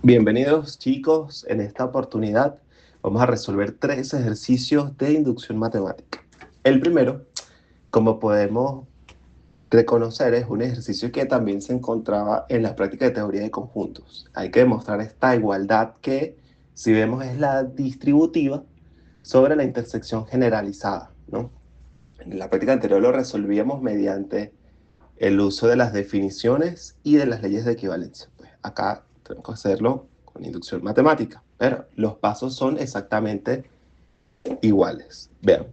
Bienvenidos chicos, en esta oportunidad vamos a resolver tres ejercicios de inducción matemática. El primero, como podemos reconocer, es un ejercicio que también se encontraba en la práctica de teoría de conjuntos. Hay que demostrar esta igualdad que, si vemos, es la distributiva sobre la intersección generalizada, ¿no? En la práctica anterior lo resolvíamos mediante el uso de las definiciones y de las leyes de equivalencia. Pues acá tenemos que hacerlo con inducción matemática, pero los pasos son exactamente iguales. Vean,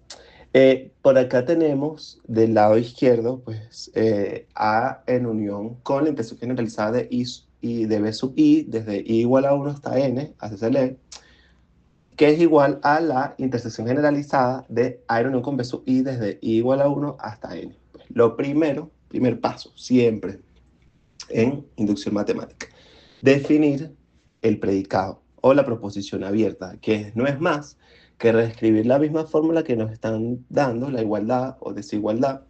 por acá tenemos del lado izquierdo, pues A en unión con la intersección generalizada de I y de B sub I, desde I igual a 1 hasta N, así se lee, que es igual a la intersección generalizada de A en unión con B sub I desde I igual a 1 hasta N. Pues lo primer paso, siempre en inducción matemática. Definir el predicado o la proposición abierta, que no es más que reescribir la misma fórmula que nos están dando, la igualdad o desigualdad,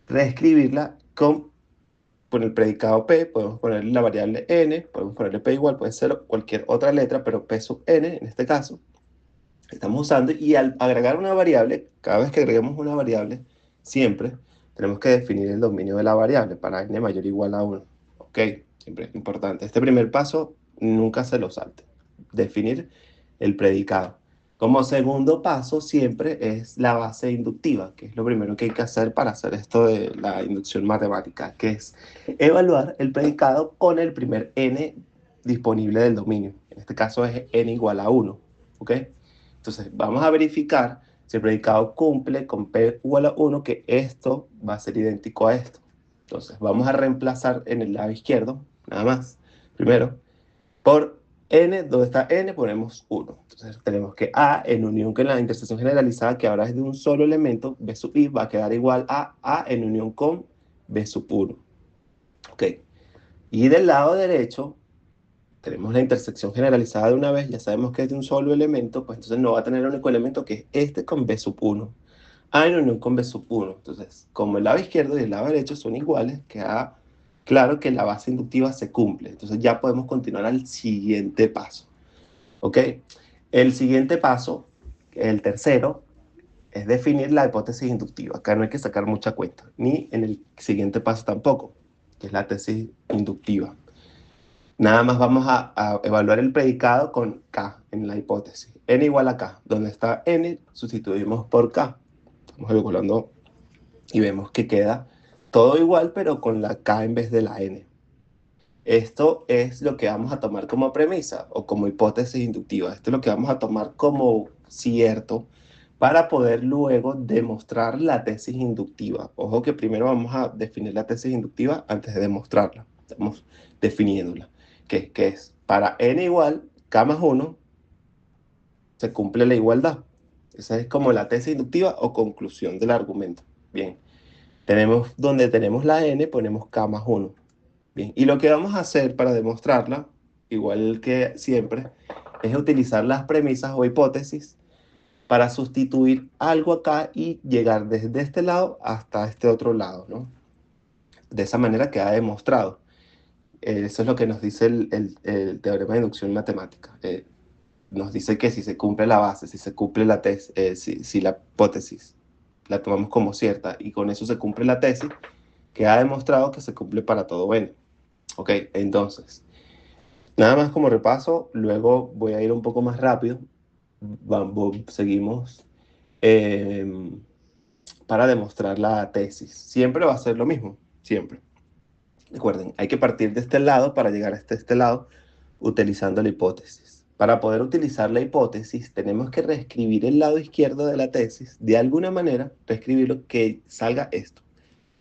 reescribirla con el predicado P, podemos ponerle la variable N, podemos ponerle P igual, puede ser cualquier otra letra, pero P sub N en este caso, estamos usando, y al agregar una variable, cada vez que agreguemos una variable, siempre tenemos que definir el dominio de la variable para n mayor o igual a 1. ¿Ok? Siempre es importante. Este primer paso nunca se lo salte. Definir el predicado. Como segundo paso siempre es la base inductiva, que es lo primero que hay que hacer para hacer esto de la inducción matemática, que es evaluar el predicado con el primer n disponible del dominio. En este caso es n igual a 1. ¿Ok? Entonces, vamos a verificar si el predicado cumple con P igual a 1, que esto va a ser idéntico a esto. Entonces, vamos a reemplazar en el lado izquierdo, nada más, primero, por n, donde está n, ponemos 1. Entonces, tenemos que A en unión con la intersección generalizada, que ahora es de un solo elemento, B sub I, va a quedar igual a A en unión con B sub 1. Ok. Y del lado derecho, tenemos la intersección generalizada de una vez, ya sabemos que es de un solo elemento, pues entonces no va a tener un único elemento, que es este con B sub 1. A en unión con B sub 1. Entonces, como el lado izquierdo y el lado derecho son iguales, queda claro que la base inductiva se cumple. Entonces ya podemos continuar al siguiente paso. ¿Ok? El siguiente paso, el tercero, es definir la hipótesis inductiva. Acá no hay que sacar mucha cuenta, ni en el siguiente paso tampoco, que es la tesis inductiva. Nada más vamos a evaluar el predicado con K en la hipótesis. N igual a K. Donde está N, sustituimos por K. Estamos evaluando y vemos que queda todo igual, pero con la K en vez de la N. Esto es lo que vamos a tomar como premisa o como hipótesis inductiva. Esto es lo que vamos a tomar como cierto para poder luego demostrar la tesis inductiva. Ojo que primero vamos a definir la tesis inductiva antes de demostrarla. Estamos definiéndola. Que es para n igual k más 1 se cumple la igualdad. Esa es como la tesis inductiva o conclusión del argumento. Bien, donde tenemos la n, ponemos k más 1. Bien, y lo que vamos a hacer para demostrarla, igual que siempre, es utilizar las premisas o hipótesis para sustituir algo acá y llegar desde este lado hasta este otro lado, ¿no? De esa manera queda demostrado. Eso es lo que nos dice el teorema de inducción matemática. Nos dice que si se cumple la base, si se cumple la tesis, si la hipótesis la tomamos como cierta y con eso se cumple la tesis, queda demostrado que se cumple para todo n. Ok, entonces, nada más como repaso, luego voy a ir un poco más rápido. Seguimos eh, para demostrar la tesis. Siempre va a ser lo mismo, siempre. Recuerden, hay que partir de este lado para llegar hasta este lado utilizando la hipótesis. Para poder utilizar la hipótesis, tenemos que reescribir el lado izquierdo de la tesis, de alguna manera, reescribirlo que salga esto.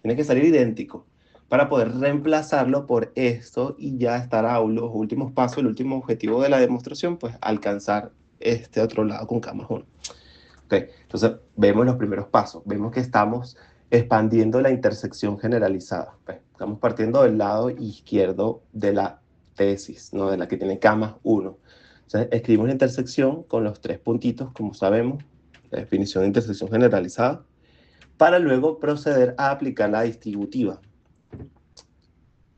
Tiene que salir idéntico para poder reemplazarlo por esto y ya estará los últimos pasos, el último objetivo de la demostración, pues alcanzar este otro lado con K más 1. Okay. Entonces, vemos los primeros pasos. Vemos que estamos expandiendo la intersección generalizada. Pues, estamos partiendo del lado izquierdo de la tesis, ¿no? De la que tiene K más 1. Entonces, escribimos la intersección con los tres puntitos, como sabemos, la definición de intersección generalizada, para luego proceder a aplicar la distributiva.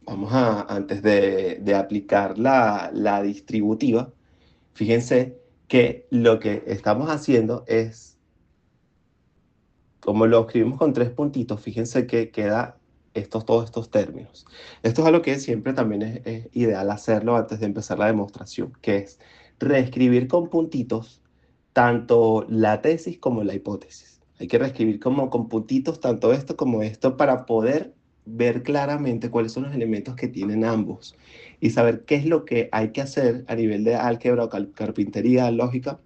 antes de aplicar la distributiva, fíjense que lo que estamos haciendo es, como lo escribimos con tres puntitos, fíjense que queda todos estos términos. Esto es algo que siempre también es ideal hacerlo antes de empezar la demostración, que es reescribir con puntitos tanto la tesis como la hipótesis. Hay que reescribir como con puntitos tanto esto como esto para poder ver claramente cuáles son los elementos que tienen ambos y saber qué es lo que hay que hacer a nivel de álgebra o carpintería lógica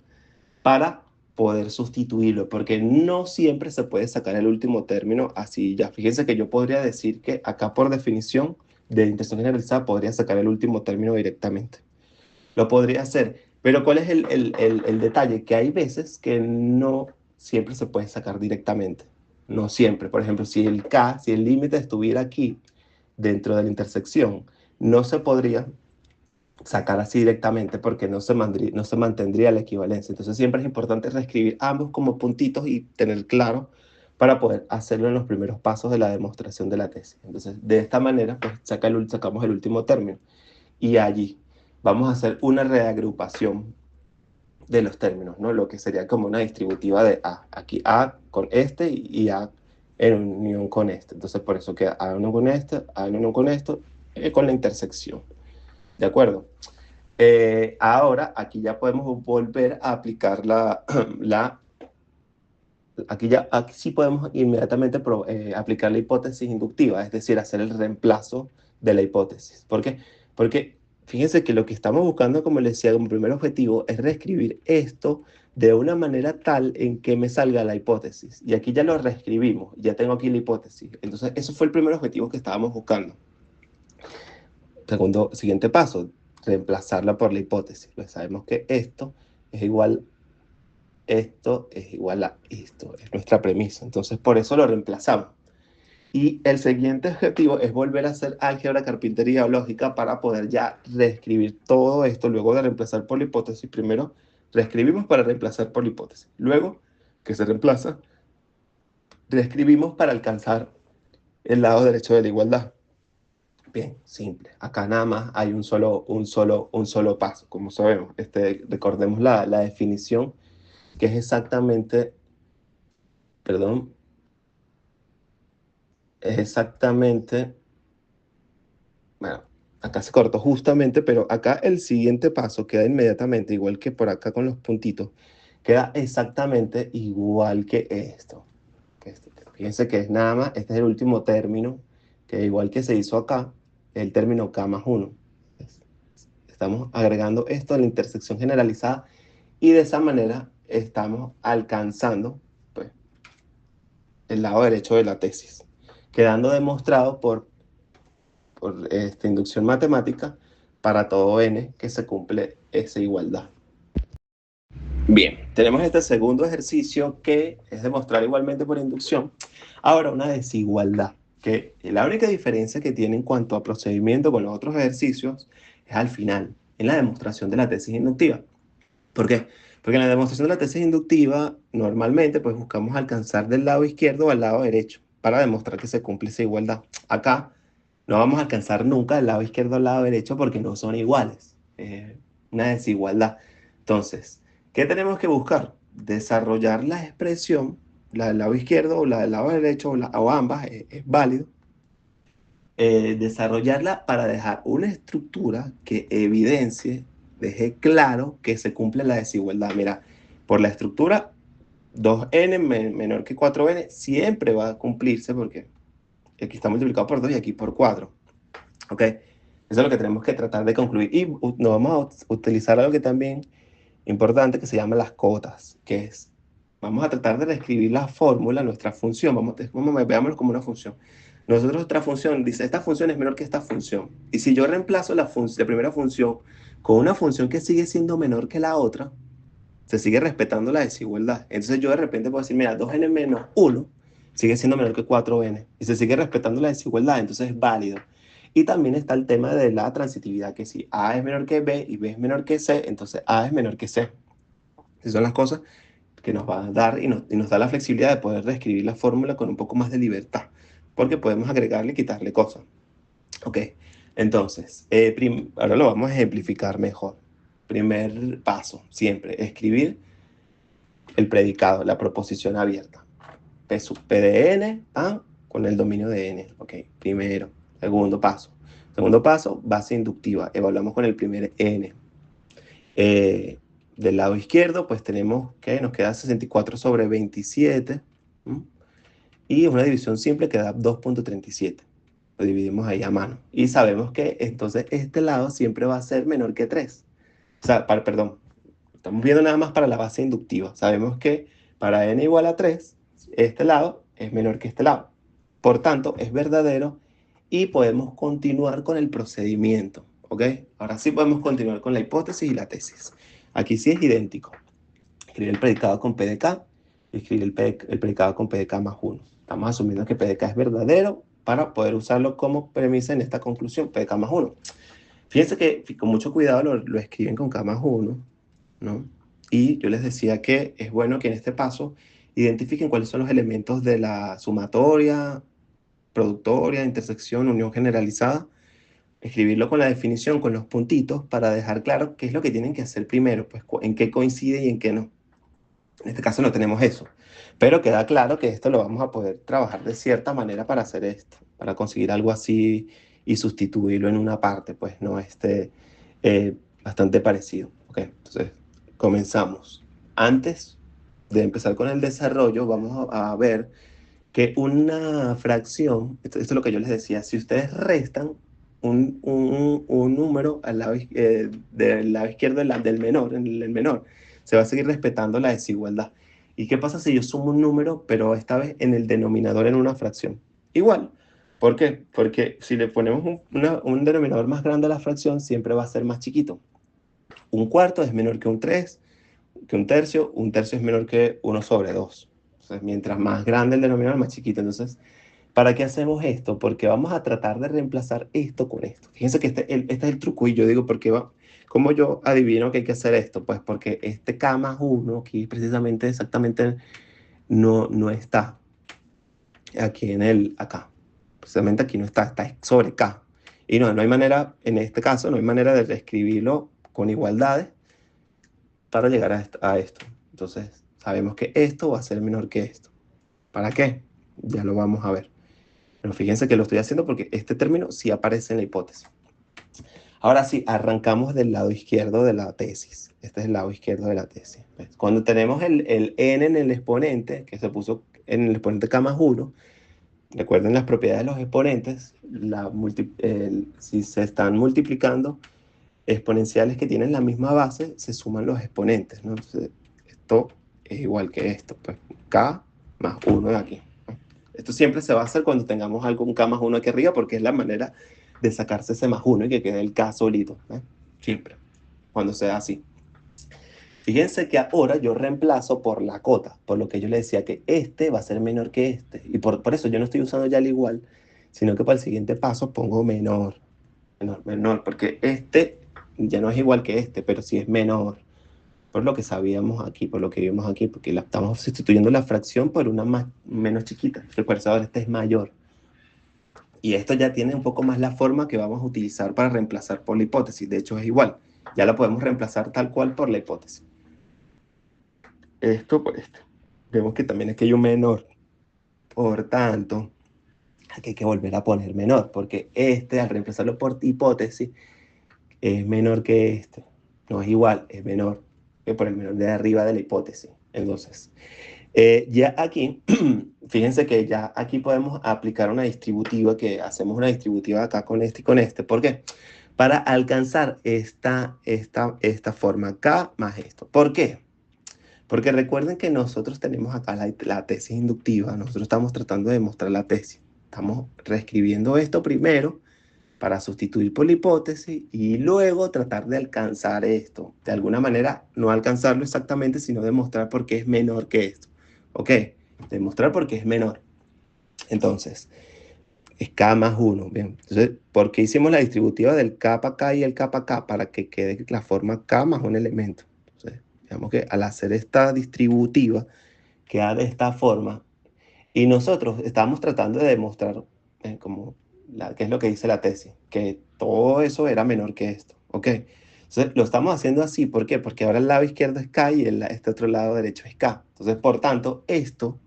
para poder sustituirlo, porque no siempre se puede sacar el último término así ya. Fíjense que yo podría decir que acá por definición de intención generalizada podría sacar el último término directamente. Lo podría hacer, pero ¿cuál es el detalle? Que hay veces que no siempre se puede sacar directamente. No siempre. Por ejemplo, si el límite estuviera aquí, dentro de la intersección, no se podría sacar así directamente porque no se mantendría la equivalencia. Entonces siempre es importante reescribir ambos como puntitos y tener claro para poder hacerlo en los primeros pasos de la demostración de la tesis. Entonces, de esta manera, pues sacamos el último término y allí vamos a hacer una reagrupación de los términos, ¿no? Lo que sería como una distributiva de A. Aquí A con este y A en unión con este. Entonces, por eso queda A1 con este, A1 con esto, con la intersección. ¿De acuerdo? Ahora, aquí ya podemos volver a aplicar aquí sí podemos inmediatamente aplicar la hipótesis inductiva, es decir, hacer el reemplazo de la hipótesis. ¿Por qué? Porque fíjense que lo que estamos buscando, como les decía, como primer objetivo, es reescribir esto de una manera tal en que me salga la hipótesis. Y aquí ya lo reescribimos, ya tengo aquí la hipótesis. Entonces, eso fue el primer objetivo que estábamos buscando. Siguiente paso, reemplazarla por la hipótesis. Pues sabemos que esto es igual a esto, es nuestra premisa. Entonces, por eso lo reemplazamos. Y el siguiente objetivo es volver a hacer álgebra, carpintería o lógica para poder ya reescribir todo esto luego de reemplazar por la hipótesis. Primero, reescribimos para reemplazar por la hipótesis. Luego, que se reemplaza, reescribimos para alcanzar el lado derecho de la igualdad. Bien, simple. Acá nada más hay un solo paso, como sabemos. Recordemos la definición, que es exactamente, perdón, es exactamente, bueno, acá se cortó justamente, pero acá el siguiente paso queda inmediatamente, igual que por acá con los puntitos, queda exactamente igual que esto. Fíjense que es nada más, este es el último término, que igual que se hizo acá, el término K más 1. Estamos agregando esto a la intersección generalizada y de esa manera estamos alcanzando, pues, el lado derecho de la tesis, quedando demostrado por esta inducción matemática para todo n que se cumple esa igualdad. Bien, tenemos este segundo ejercicio que es demostrar igualmente por inducción. Ahora una desigualdad, que la única diferencia que tiene en cuanto a procedimiento con los otros ejercicios es al final, en la demostración de la tesis inductiva. ¿Por qué? Porque en la demostración de la tesis inductiva, normalmente pues buscamos alcanzar del lado izquierdo al lado derecho para demostrar que se cumple esa igualdad. Acá no vamos a alcanzar nunca del lado izquierdo al lado derecho porque no son iguales. Una desigualdad. Entonces, ¿qué tenemos que buscar? Desarrollar la expresión, la del lado izquierdo o la del lado derecho o ambas, es válido. Desarrollarla para dejar una estructura que evidencie, deje claro que se cumple la desigualdad. Mira, por la estructura 2n menor que 4n siempre va a cumplirse porque aquí está multiplicado por 2 y aquí por 4. ¿Ok? Eso es lo que tenemos que tratar de concluir. Y nos vamos a utilizar algo que también importante que se llama las cotas, que es, vamos a tratar de reescribir la fórmula, nuestra función, veámoslo como una función. Nosotros nuestra función dice, esta función es menor que esta función. Y si yo reemplazo la primera función con una función que sigue siendo menor que la otra, se sigue respetando la desigualdad. Entonces yo de repente puedo decir, mira, 2n menos 1 sigue siendo menor que 4n. Y se sigue respetando la desigualdad, entonces es válido. Y también está el tema de la transitividad, que si A es menor que B y B es menor que C, entonces A es menor que C. Esas son las cosas que nos va a dar y nos da la flexibilidad de poder reescribir la fórmula con un poco más de libertad, porque podemos agregarle y quitarle cosas. Ok, Entonces, ahora lo vamos a ejemplificar mejor. Primer paso, siempre, escribir el predicado, la proposición abierta. P sub P de n, con el dominio de n. Ok, primero. Segundo paso. Segundo paso, base inductiva. Evaluamos con el primer n. Del lado izquierdo, pues tenemos que nos queda 64 sobre 27. ¿m? Y una división simple que da 2,37. Lo dividimos ahí a mano. Y sabemos que entonces este lado siempre va a ser menor que 3. O sea, perdón, estamos viendo nada más para la base inductiva. Sabemos que para n igual a 3, este lado es menor que este lado. Por tanto, es verdadero y podemos continuar con el procedimiento. ¿Ok? Ahora sí podemos continuar con la hipótesis y la tesis. Aquí sí es idéntico. Escribir el predicado con PDK y escribir el predicado con PDK más 1. Estamos asumiendo que PDK es verdadero para poder usarlo como premisa en esta conclusión, PDK más 1. Fíjense que con mucho cuidado lo escriben con K más 1, ¿no? Y yo les decía que es bueno que en este paso identifiquen cuáles son los elementos de la sumatoria, productoria, intersección, unión generalizada, escribirlo con la definición, con los puntitos, para dejar claro qué es lo que tienen que hacer primero, pues en qué coincide y en qué no. En este caso no tenemos eso, pero queda claro que esto lo vamos a poder trabajar de cierta manera para hacer esto, para conseguir algo así y sustituirlo en una parte, pues no bastante parecido. Ok, entonces comenzamos. Antes de empezar con el desarrollo, vamos a ver que una fracción, esto es lo que yo les decía, si ustedes restan un número del lado izquierdo del menor, en el menor, se va a seguir respetando la desigualdad. ¿Y qué pasa si yo sumo un número, pero esta vez en el denominador en una fracción? Igual. ¿Por qué? Porque si le ponemos un denominador más grande a la fracción, siempre va a ser más chiquito. Un cuarto es menor que un 3, que un tercio es menor que 1/2. Entonces, mientras más grande el denominador, más chiquito. Entonces, ¿para qué hacemos esto? Porque vamos a tratar de reemplazar esto con esto. Fíjense que este es el truco y yo digo, ¿por qué va? ¿Cómo yo adivino que hay que hacer esto? Pues porque este K más 1 aquí precisamente exactamente no está aquí acá. Precisamente aquí no está, está sobre K. Y no hay manera, en este caso, no hay manera de reescribirlo con igualdades para llegar a esto. Entonces, sabemos que esto va a ser menor que esto. ¿Para qué? Ya lo vamos a ver. Pero fíjense que lo estoy haciendo porque este término sí aparece en la hipótesis. Ahora sí, arrancamos del lado izquierdo de la tesis. Este es el lado izquierdo de la tesis. ¿Ves? Cuando tenemos el n en el exponente, que se puso en el exponente k más 1, recuerden las propiedades de los exponentes, si se están multiplicando exponenciales que tienen la misma base, se suman los exponentes, ¿no? Entonces, esto es igual que esto, pues k más 1 de aquí. Esto siempre se va a hacer cuando tengamos algún K más 1 aquí arriba, porque es la manera de sacarse ese más 1 y que quede el K solito. Siempre, cuando sea así. Fíjense que ahora yo reemplazo por la cota, por lo que yo le decía que este va a ser menor que este. Y por eso yo no estoy usando ya el igual, sino que para el siguiente paso pongo menor, menor, porque este ya no es igual que este, pero sí es menor. Por lo que sabíamos aquí, por lo que vimos aquí, porque estamos sustituyendo la fracción por una menos chiquita. Recuerda, ahora este es mayor. Y esto ya tiene un poco más la forma que vamos a utilizar para reemplazar por la hipótesis. De hecho, es igual. Ya la podemos reemplazar tal cual por la hipótesis. Esto por esto. Vemos que también aquí hay un menor. Por tanto, aquí hay que volver a poner menor, porque este, al reemplazarlo por hipótesis, es menor que este. No es igual, es menor que por el menor de arriba de la hipótesis. Entonces, ya aquí, fíjense que ya aquí podemos aplicar una distributiva, que hacemos una distributiva acá con este y con este. ¿Por qué? Para alcanzar esta forma K más esto. ¿Por qué? Porque recuerden que nosotros tenemos acá la tesis inductiva. Nosotros estamos tratando de demostrar la tesis. Estamos reescribiendo esto primero para sustituir por la hipótesis y luego tratar de alcanzar esto. De alguna manera, no alcanzarlo exactamente, sino demostrar por qué es menor que esto. ¿Ok? Demostrar por qué es menor. Entonces, es K más 1. Bien. Entonces, ¿por qué hicimos la distributiva del K para K y el K para K? Para que quede la forma K más un elemento. Entonces, digamos que al hacer esta distributiva, queda de esta forma. Y nosotros estamos tratando de demostrar, como ¿qué es lo que dice la tesis? Que todo eso era menor que esto, ¿ok? Entonces, lo estamos haciendo así, ¿por qué? Porque ahora el lado izquierdo es K y este otro lado derecho es K. Entonces, por tanto, esto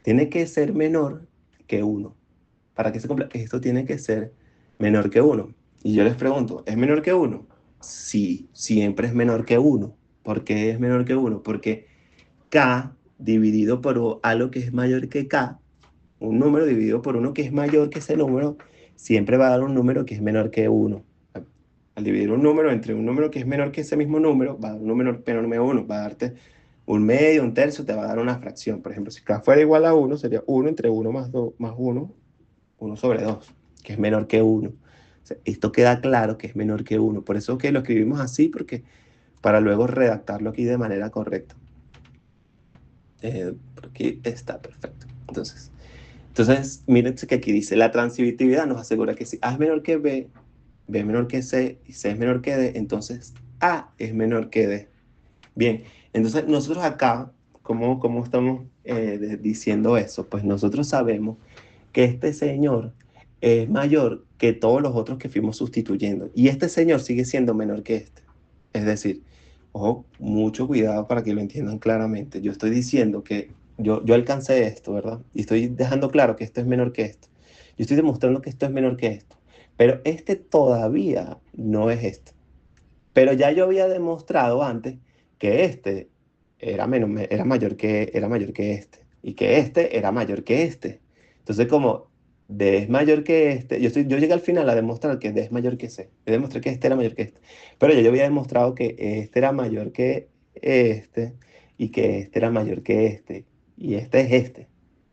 tiene que ser menor que uno. Para que se cumpla, esto tiene que ser menor que uno. Y yo les pregunto, ¿es menor que uno? Sí, siempre es menor que uno. ¿Por qué es menor que uno? Porque K dividido por algo que es mayor que K, un número dividido por uno que es mayor que ese número, siempre va a dar un número que es menor que uno. Al dividir un número entre un número que es menor que ese mismo número, va a dar un número menor que uno, va a darte un medio, un tercio, te va a dar una fracción. Por ejemplo, si K fuera igual a uno, sería uno entre uno más 2 más uno sobre 2 que es menor que uno. O sea, esto queda claro que es menor que uno. Por eso que lo escribimos así, porque para luego redactarlo aquí de manera correcta. Por aquí está perfecto. Entonces, miren que aquí dice, la transitividad nos asegura que si A es menor que B, B es menor que C y C es menor que D, entonces A es menor que D. Bien, entonces nosotros acá, ¿cómo estamos diciendo eso? Pues nosotros sabemos que este señor es mayor que todos los otros que fuimos sustituyendo. Y este señor sigue siendo menor que este. Es decir, ojo, mucho cuidado para que lo entiendan claramente. Yo estoy diciendo que yo alcancé esto, ¿verdad? Y estoy dejando claro que esto es menor que esto. Yo estoy demostrando que esto es menor que esto. Pero este todavía no es esto. Pero ya yo había demostrado antes que este era mayor que este. Y que este era mayor que este. Entonces, como D es mayor que este, yo llegué al final a demostrar que D es mayor que C. Yo demostré que este era mayor que este. Pero ya yo había demostrado que este era mayor que este y que este era mayor que este. Y este es este.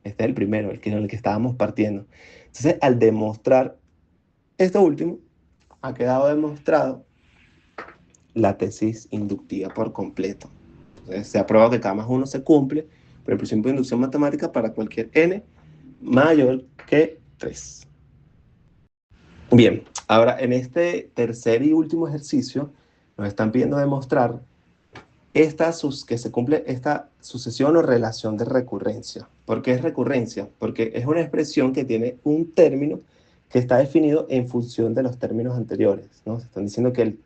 Este es el primero, el que estábamos partiendo. Entonces, al demostrar esto último, ha quedado demostrado la tesis inductiva por completo. Entonces, se ha probado que K más 1 se cumple por el principio de inducción matemática para cualquier n mayor que 3. Bien, ahora en este tercer y último ejercicio nos están pidiendo demostrar que se cumple esta sucesión o relación de recurrencia. ¿Por qué es recurrencia? Porque es una expresión que tiene un término que está definido en función de los términos anteriores, ¿no? Se están diciendo que el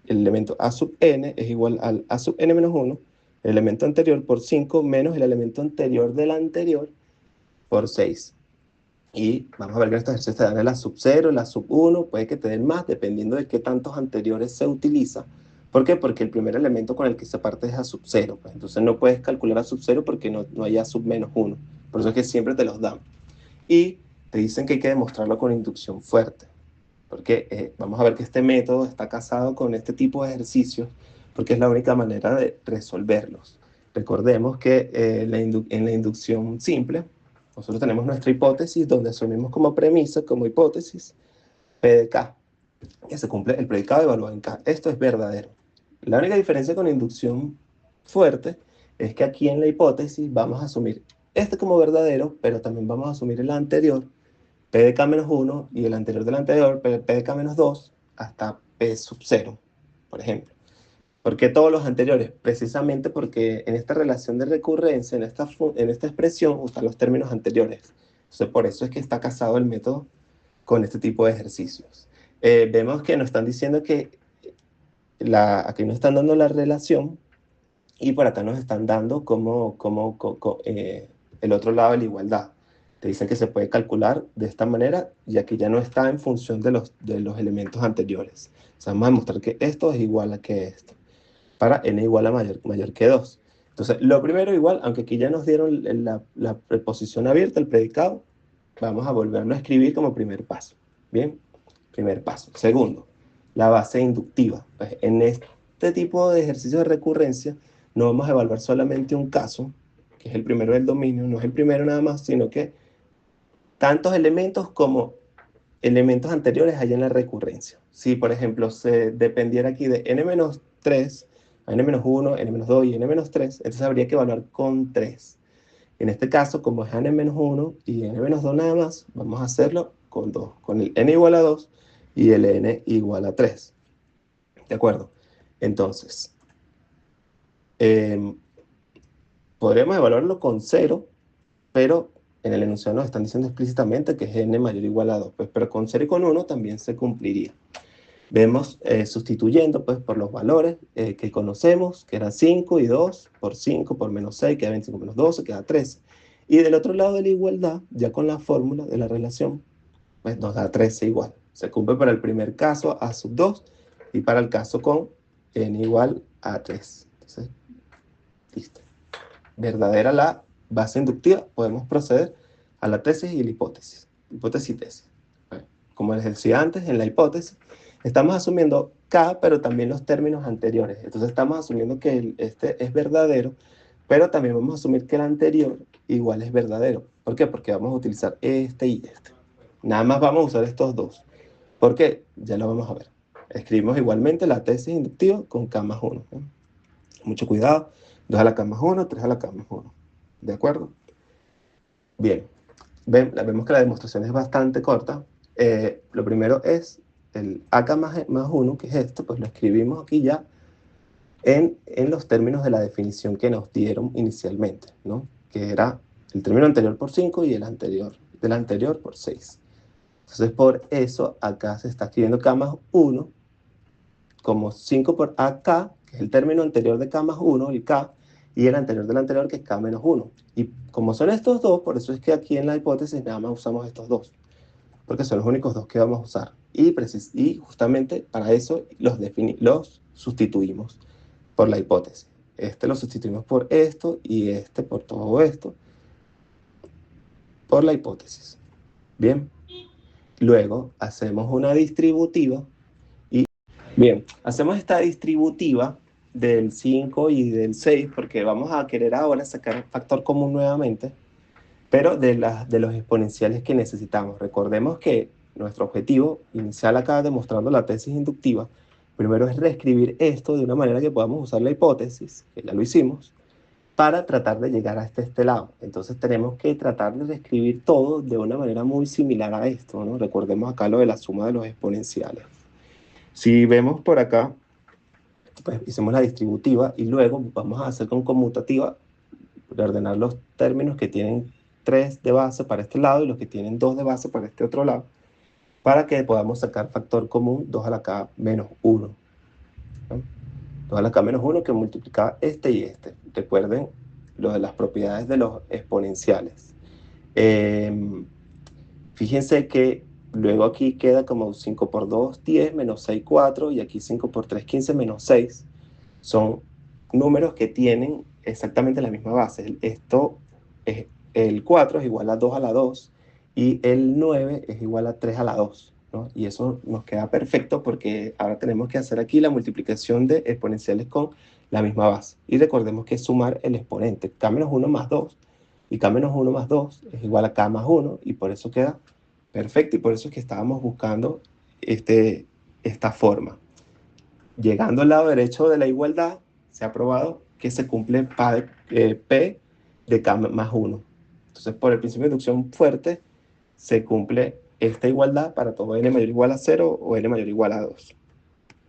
elemento a sub n es igual al a sub n menos 1, el elemento anterior por 5 menos el elemento anterior del anterior por 6. Y vamos a ver que en estos ejercicios te dan la sub 0, la sub 1, puede que te den más, dependiendo de qué tantos anteriores se utiliza. ¿Por qué? Porque el primer elemento con el que se parte es a sub 0. Pues entonces no puedes calcular a sub 0 porque no hay a sub menos 1. Por eso es que siempre te los dan. Y te dicen que hay que demostrarlo con inducción fuerte. Porque vamos a ver que este método está casado con este tipo de ejercicios porque es la única manera de resolverlos. Recordemos que en la inducción simple, nosotros tenemos nuestra hipótesis donde asumimos como premisa, como hipótesis, P de K, que se cumple el predicado evaluado en K. Esto es verdadero. La única diferencia con inducción fuerte es que aquí en la hipótesis vamos a asumir este como verdadero, pero también vamos a asumir el anterior, P de K menos 1 y el anterior del anterior, P de K menos 2, hasta P sub 0, por ejemplo. ¿Por qué todos los anteriores? Precisamente porque en esta relación de recurrencia, en esta expresión, usan los términos anteriores. Entonces, por eso es que está casado el método con este tipo de ejercicios. Vemos que nos están diciendo que aquí nos están dando la relación y por acá nos están dando el otro lado de la igualdad. Te dicen que se puede calcular de esta manera, ya que ya no está en función de los elementos anteriores. O sea, vamos a demostrar que esto es igual a que esto, para n igual a mayor que 2. Entonces, lo primero igual, aunque aquí ya nos dieron la preposición abierta, el predicado, vamos a volverlo a escribir como primer paso. Bien, primer paso. Segundo, la base inductiva. Pues en este tipo de ejercicios de recurrencia, no vamos a evaluar solamente un caso, que es el primero del dominio, no es el primero nada más, sino que tantos elementos como elementos anteriores hay en la recurrencia. Si, por ejemplo, se dependiera aquí de n-3, a n-1, n-2 y n-3, entonces habría que evaluar con 3. En este caso, como es n-1 y n-2 nada más, vamos a hacerlo con 2, con el n igual a 2 y el n igual a 3. ¿De acuerdo? Entonces, eh, podríamos evaluarlo con 0, pero en el enunciado nos están diciendo explícitamente que es n mayor o igual a 2, pues, pero con 0 y con 1 también se cumpliría. Vemos sustituyendo pues, por los valores que conocemos, que eran 5 y 2, por 5 por menos 6, queda 25 menos 12, queda 13. Y del otro lado de la igualdad, ya con la fórmula de la relación, pues nos da 13 igual. Se cumple para el primer caso a sub 2 y para el caso con n igual a 3. Entonces, listo. Verdadera la base inductiva, podemos proceder a la tesis y la hipótesis. Hipótesis y tesis. Bueno, como les decía antes, en la hipótesis estamos asumiendo K, pero también los términos anteriores. Entonces estamos asumiendo que este es verdadero, pero también vamos a asumir que el anterior igual es verdadero. ¿Por qué? Porque vamos a utilizar este y este. Nada más vamos a usar estos dos. ¿Por qué? Ya lo vamos a ver. Escribimos igualmente la tesis inductiva con K más 1. Mucho cuidado. 2 a la K más 1, 3 a la K más 1. ¿De acuerdo? Bien. Vemos que la demostración es bastante corta. Lo primero es el AK más 1, que es esto, pues lo escribimos aquí ya en los términos de la definición que nos dieron inicialmente, ¿no? Que era el término anterior por 5 y el anterior por 6. Entonces, por eso acá se está escribiendo K más 1 como 5 por AK, que es el término anterior de K más 1, el K, y el anterior del anterior, que es K menos 1. Y como son estos dos, por eso es que aquí en la hipótesis nada más usamos estos dos, porque son los únicos dos que vamos a usar. Y justamente para eso los sustituimos por la hipótesis. Este lo sustituimos por esto y este por todo esto, por la hipótesis. Bien, luego hacemos una distributiva. Bien, hacemos esta distributiva del 5 y del 6 porque vamos a querer ahora sacar el factor común nuevamente, pero de los exponenciales que necesitamos. Recordemos que nuestro objetivo inicial acá demostrando la tesis inductiva, primero es reescribir esto de una manera que podamos usar la hipótesis, que ya lo hicimos, para tratar de llegar hasta este lado. Entonces tenemos que tratar de reescribir todo de una manera muy similar a esto, ¿no? Recordemos acá lo de la suma de los exponenciales. Si vemos por acá, pues hicimos la distributiva y luego vamos a hacer con conmutativa, ordenar los términos que tienen 3 de base para este lado y los que tienen 2 de base para este otro lado, para que podamos sacar factor común 2 a la K menos 1. ¿No? 2 a la K menos 1 que multiplica este y este. Recuerden lo de las propiedades de los exponenciales. Fíjense que luego aquí queda como 5 por 2, 10, menos 6, 4, y aquí 5 por 3, 15, menos 6. Son números que tienen exactamente la misma base. El 4 es igual a 2 a la 2 y el 9 es igual a 3 a la 2, ¿no? Y eso nos queda perfecto porque ahora tenemos que hacer aquí la multiplicación de exponenciales con la misma base. Y recordemos que es sumar el exponente. K menos 1 más 2 y K menos 1 más 2 es igual a K más 1 y por eso queda perfecto y por eso es que estábamos buscando esta forma. Llegando al lado derecho de la igualdad, se ha probado que se cumple P de K más 1. Entonces, por el principio de inducción fuerte, se cumple esta igualdad para todo n mayor o igual a 0 o n mayor o igual a 2.